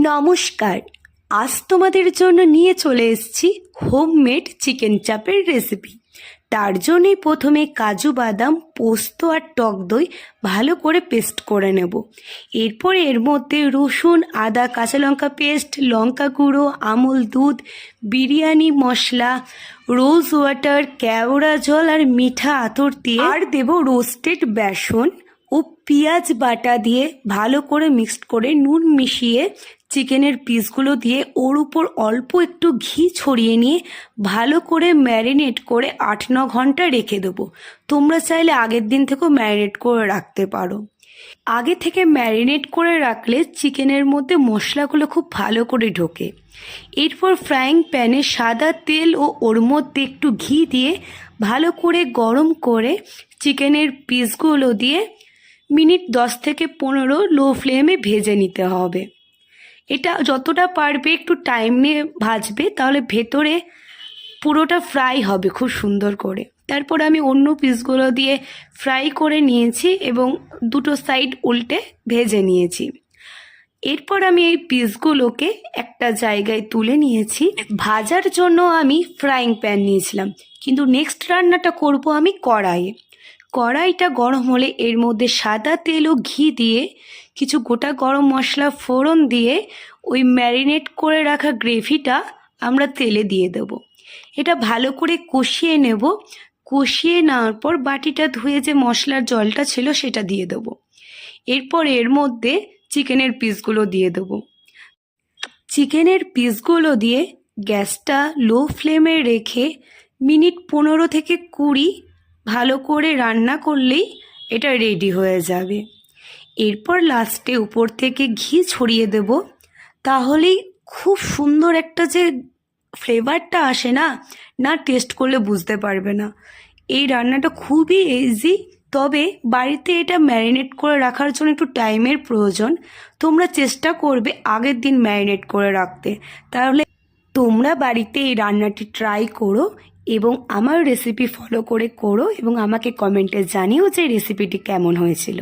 নমস্কার। আজ তোমাদের জন্য নিয়ে চলে এসেছি হোমমেড চিকেন চাপের রেসিপি। তার জন্যই প্রথমে কাজু বাদাম, পোস্ত আর টক দই ভালো করে পেস্ট করে নেব। এরপর এর মধ্যে রসুন, আদা, কাঁচা লঙ্কা পেস্ট, লঙ্কা গুঁড়ো, আমুল দুধ, বিরিয়ানি মশলা, রোজ ওয়াটার, কেওড়া জল আর মিঠা আতর দিয়ে আর দেব রোস্টেড বেসন ও পেঁয়াজ বাটা দিয়ে ভালো করে মিক্সড করে নুন মিশিয়ে চিকেনের পিসগুলো দিয়ে ওর উপর অল্প একটু ঘি ছড়িয়ে নিয়ে ভালো করে ম্যারিনেট করে 8-9 ঘন্টা রেখে দেবো। তোমরা চাইলে আগের দিন থেকেও ম্যারিনেট করে রাখতে পারো। আগে থেকে ম্যারিনেট করে রাখলে চিকেনের মধ্যে মশলাগুলো খুব ভালো করে ঢোকে। এরপর ফ্রাইং প্যানে সাদা তেল ও ওর মধ্যে একটু ঘি দিয়ে ভালো করে গরম করে চিকেনের পিসগুলো দিয়ে মিনিট 10 থেকে 15 লো ফ্লেমে ভেজে নিতে হবে। এটা যতটা পারবে একটু টাইম নিয়ে ভাজবে, তাহলে ভেতরে পুরোটা ফ্রাই হবে খুব সুন্দর করে। তারপর আমি অন্য পিসগুলো দিয়ে ফ্রাই করে নিয়েছি এবং দুটো সাইড উল্টে ভেজে নিয়েছি। এরপর আমি এই পিসগুলোকে একটা জায়গায় তুলে নিয়েছি। ভাজার জন্য আমি ফ্রাইং প্যান নিয়েছিলাম, কিন্তু নেক্সট রান্নাটা করব আমি কড়াইয়ে। কড়াইটা গরম হলে এর মধ্যে সাদা তেল ও ঘি দিয়ে কিছু গোটা গরম মশলা ফোড়ন দিয়ে ওই ম্যারিনেট করে রাখা গ্রেভিটা আমরা তেলে দিয়ে দেব। এটা ভালো করে কষিয়ে নেব। কষিয়ে নেওয়ার পর বাটিটা ধুয়ে যে মশলার জলটা ছিল সেটা দিয়ে দেব। এরপর এর মধ্যে চিকেনের পিসগুলো দিয়ে দেব। চিকেনের পিসগুলো দিয়ে গ্যাসটা লো ফ্লেমে রেখে মিনিট 15 থেকে 20 ভালো করে রান্না করলেই এটা রেডি হয়ে যাবে। এরপর লাস্টে উপর থেকে ঘি ছড়িয়ে দেব। তাহলেই খুব সুন্দর একটা যে ফ্লেভারটা আসে না টেস্ট করলে বুঝতে পারবে না। এই রান্নাটা খুবই ইজি, তবে বাড়িতে এটা ম্যারিনেট করে রাখার জন্য একটু টাইমের প্রয়োজন। তোমরা চেষ্টা করবে আগের দিন ম্যারিনেট করে রাখতে, তাহলে তোমরা বাড়িতে এই রান্নাটি ট্রাই করো এবং আমার রেসিপি ফলো করে করো এবং আমাকে কমেন্টে জানিও যে রেসিপিটি কেমন হয়েছিল।